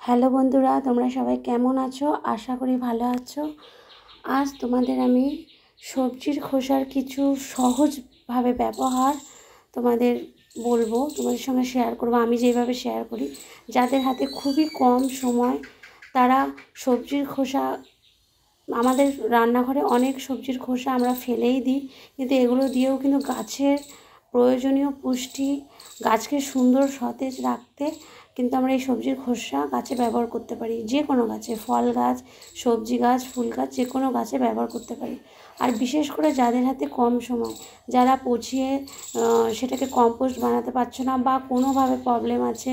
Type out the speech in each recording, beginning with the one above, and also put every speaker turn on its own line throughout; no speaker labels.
Hello বন্ধুরা, তোমরা সবাই কেমন আছো? আশা করি ভালো আছো। আজ তোমাদের আমি সবজির খোসার কিছু সহজভাবে ব্যবহার তোমাদের বলবো, তোমাদের সঙ্গে শেয়ার করবো। আমি যেভাবে শেয়ার করি, যাদের হাতে খুবই কম সময় তারা সবজির খোসা, আমাদের রান্নাঘরে অনেক সবজির খোসা আমরা ফেলেই দিই, কিন্তু এগুলো দিয়েও কিন্তু গাছের প্রয়োজনীয় পুষ্টি, গাছকে সুন্দর সতেজ রাখতে কিন্তু আমরা এই সবজির খোসা গাছে ব্যবহার করতে পারি। যে কোনো গাছে, ফল গাছ, সবজি গাছ, ফুল গাছ, যে কোনো গাছে ব্যবহার করতে পারি। আর বিশেষ করে যাদের হাতে কম সময়, যারা পচিয়ে সেটাকে কম্পোস্ট বানাতে পারছো না, বা কোনোভাবে প্রবলেম আছে,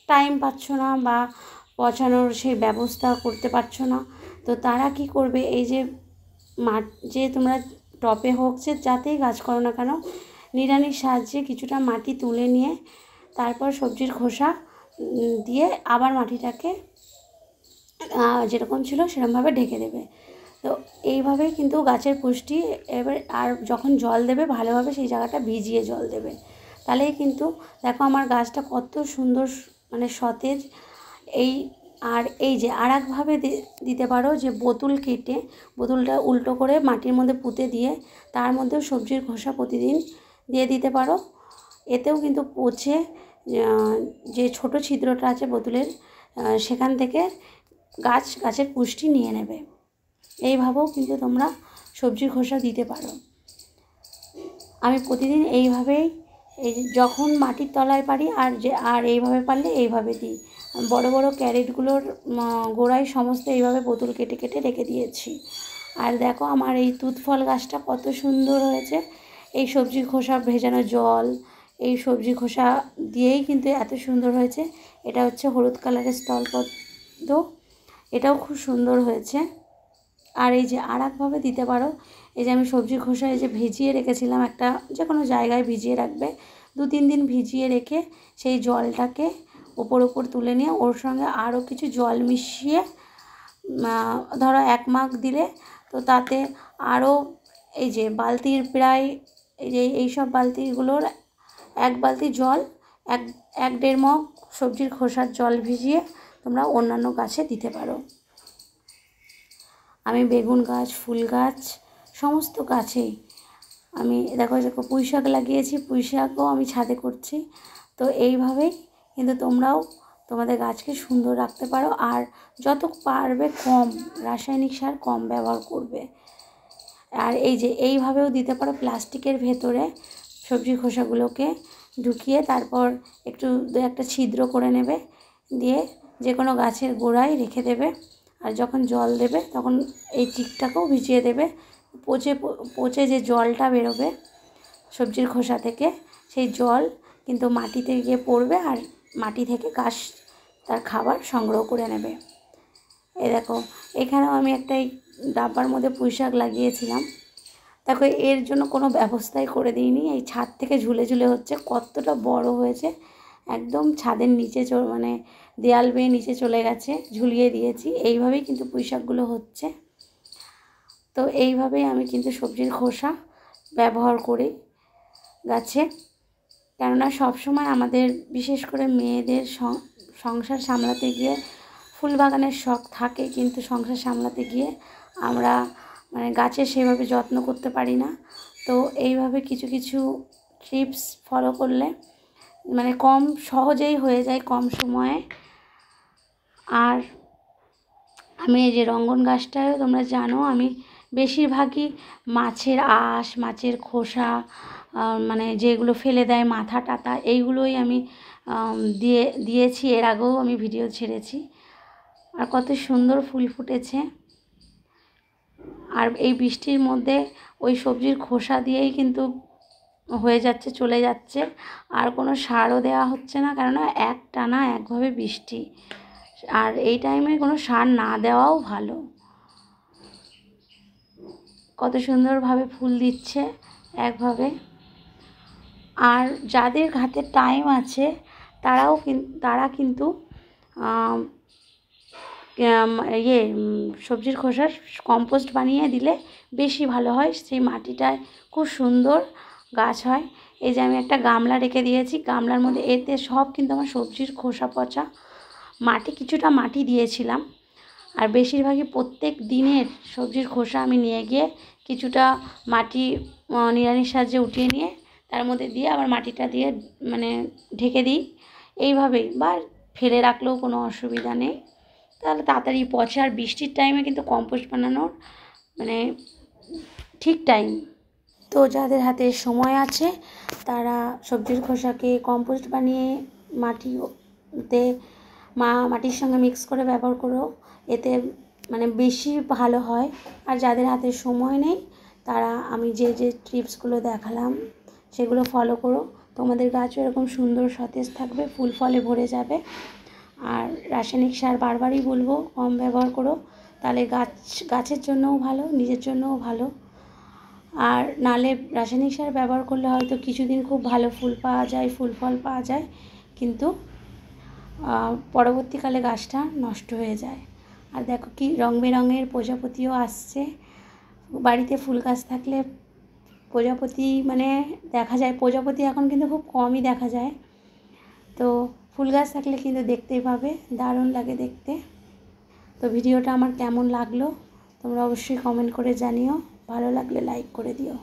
টাইম পাচ্ছ না, বা পচানোর সেই ব্যবস্থা করতে পারছো না, তো তারা কি করবে, এই যে যে তোমরা টপে হোক, যে যাতেই গাছ করো না কেন, নিড়ানির সাহায্যে কিছুটা মাটি তুলে নিয়ে তারপর সবজির খোসা দিয়ে আবার মাটিটাকে যেরকম ছিল সেরকমভাবে ঢেকে দেবে। তো এইভাবেই কিন্তু গাছের পুষ্টি। এবার আর যখন জল দেবে, ভালোভাবে সেই জায়গাটা ভিজিয়ে জল দেবে, তাহলেই কিন্তু দেখো আমার গাছটা কত সুন্দর, মানে সতেজ। এই যে আর একভাবে দিতে পারো, যে বোতল কেটে, বোতলটা উল্টো করে মাটির মধ্যে পুঁতে দিয়ে তার মধ্যেও সবজির খোসা প্রতিদিন দিয়ে দিতে পারো। এতেও কিন্তু পচে যে ছোট ছিদ্রটা আছে বোতলের, সেখান থেকে গাছের পুষ্টি নিয়ে নেবে। এইভাবেও কিন্তু তোমরা সবজির খোসা দিতে পারো। আমি প্রতিদিন এইভাবেই, যখন মাটির তলায় পারি, আর এইভাবে পারলে এইভাবে দিই। বড় বড় ক্যারেটগুলোর গোড়ায় সমস্ত এইভাবে বোতল কেটে কেটে রেখে দিয়েছি। আর দেখো আমার এই তুত ফল গাছটা কত সুন্দর হয়েছে। এই সবজির খোসা ভেজানো জল, এই সবজি খোসা দিয়েই কিন্তু এত সুন্দর হয়েছে। এটা হচ্ছে হলুদ কালারের স্থলপদ্ম, এটাও খুব সুন্দর হয়েছে। আর এই যে আর একভাবে দিতে পারো, এই যে আমি সবজি খোসা এই যে ভিজিয়ে রেখেছিলাম, একটা যে কোনো জায়গায় ভিজিয়ে রাখবে, 2-3 দিন ভিজিয়ে রেখে সেই জলটাকে ওপর তুলে নিয়ে ওর সঙ্গে আরও কিছু জল মিশিয়ে, ধরো 1 মাগ দিলে, তো তাতে আরও এই যে বালতির প্রায়, এই যে এইসব বালতিগুলোর 1 বালতি জল, 1-1.5 মগ সবজির খোসার জল ভিজিয়ে তোমরা অন্যান্য গাছে দিতে পারো। আমি বেগুন গাছ, ফুল গাছ, সমস্ত গাছেই আমি দেখো পুঁই শাক লাগিয়েছি, পুঁই শাকও আমি ছাদে করছি। তো এইভাবেই কিন্তু তোমরাও তোমাদের গাছকে সুন্দর রাখতে পারো। আর যত পারবে কম রাসায়নিক সার কম ব্যবহার করবে। আর এই যে এইভাবেও দিতে পারো, প্লাস্টিকের ভেতরে সবজি খোসাগুলোকে ঢুকিয়ে তারপর একটু 2-1টা ছিদ্র করে নেবে, দিয়ে যে কোনো গাছের গোড়ায় রেখে দেবে। আর যখন জল দেবে তখন এই চিকটাকেও ভিজিয়ে দেবে। পচে যে জলটা বেরোবে সবজির খোসা থেকে, সেই জল কিন্তু মাটিতে গিয়ে পড়বে, আর মাটি থেকে গাছ তার খাবার সংগ্রহ করে নেবে। এই দেখো এখানেও আমি একটা এই ডাব্বার মধ্যে পুঁই শাক লাগিয়েছিলাম। দেখো এর জন্য কোনো ব্যবস্থাই করে দিইনি, এই ছাদ থেকে ঝুলে ঝুলে হচ্ছে। কতটা বড় হয়েছে, একদম ছাদের নিচে মানে দেয়াল বেয়ে নিচে চলে গেছে, ঝুলিয়ে দিয়েছি। এইভাবেই কিন্তু পুঁই শাকগুলো হচ্ছে। তো এইভাবেই আমি কিন্তু সবজির খোসা ব্যবহার করি গাছে। কেননা সবসময় আমাদের, বিশেষ করে মেয়েদের সংসার সামলাতে গিয়ে, ফুল বাগানের শখ থাকে, কিন্তু সংসার সামলাতে গিয়ে আমরা মানে গাছের সেভাবে যত্ন করতে পারি না। তো এইভাবে কিছু কিছু টিপস ফলো করলে মানে কম সহজেই হয়ে যায়, কম সময়ে। আর আমি এই যে রঙ্গন গাছটাও তোমরা জানো, আমি বেশিরভাগই মাছের আঁশ, মাছের খোসা, মানে যেগুলো ফেলে দেয় মাথা টাথা, এইগুলোই আমি দিয়েছি। এর আগেও আমি ভিডিও ছেড়েছি। আর কত সুন্দর ফুল ফুটেছে। আর এই বৃষ্টির মধ্যে ওই সবজির খোসা দিয়েই কিন্তু হয়ে যাচ্ছে, চলে যাচ্ছে। আর কোনো সারও দেওয়া হচ্ছে না, কেননা একটানা একভাবে বৃষ্টি। আর এই টাইমে কোনো সার না দেওয়াও ভালো। কত সুন্দরভাবে ফুল দিচ্ছে একভাবে। আর যাদের হাতে টাইম আছে তারা কিন্তু সবজির খোসার কম্পোস্ট বানিয়ে দিলে বেশি ভালো হয়। সেই মাটিটায় খুব সুন্দর গাছ হয়। এই যে আমি একটা গামলা রেখে দিয়েছি, গামলার মধ্যে এতে সব কিন্তু আমার সবজির খোসা পচা মাটি কিছুটা মাটি দিয়েছিলাম, আর বেশিরভাগই প্রত্যেক দিনের সবজির খোসা আমি নিয়ে গিয়ে কিছুটা মাটি নিড়ানির সাহায্যে উঠিয়ে নিয়ে তার মধ্যে দিয়ে আবার মাটিটা দিয়ে মানে ঢেকে দিই। এইভাবেই বা ফেলে রাখলেও কোনো অসুবিধা নেই, তাহলে তাড়াতাড়ি পচে। আর বৃষ্টির টাইমে কিন্তু কম্পোস্ট বানানোর মানে ঠিক টাইম। তো যাদের হাতে সময় আছে তারা সবজির খোসাকে কম্পোস্ট বানিয়ে মাটিতে মাটির সঙ্গে মিক্স করে ব্যবহার করো, এতে মানে বেশি ভালো হয়। আর যাদের হাতে সময় নেই তারা আমি যে যে টিপসগুলো দেখালাম সেগুলো ফলো করো, তোমাদের গাছও এরকম সুন্দর সতেজ থাকবে, ফুল ফলে ভরে যাবে। আর রাসায়নিক সার বারবারই বলবো কম ব্যবহার করো, তাহলে গাছের জন্যও ভালো, নিজের জন্যও ভালো। আর নালে রাসায়নিক সার ব্যবহার করলে হয়তো কিছুদিন খুব ভালো ফুল পাওয়া যায়, ফুল ফল পাওয়া যায়, কিন্তু পরবর্তীকালে গাছটা নষ্ট হয়ে যায়। আর দেখো কি রং বেরঙের প্রজাপতিও আসছে। বাড়িতে ফুল গাছ থাকলে প্রজাপতি মানে দেখা যায়, প্রজাপতি এখন কিন্তু খুব কমই দেখা যায়। তো ফুল গাছ থাকলে কিন্তু দেখতেই পাবে, দারুণ লাগে দেখতে। তো ভিডিওটা আমার কেমন লাগলো তোমরা অবশ্যই কমেন্ট করে জানিও, ভালো লাগলে লাইক করে দিও।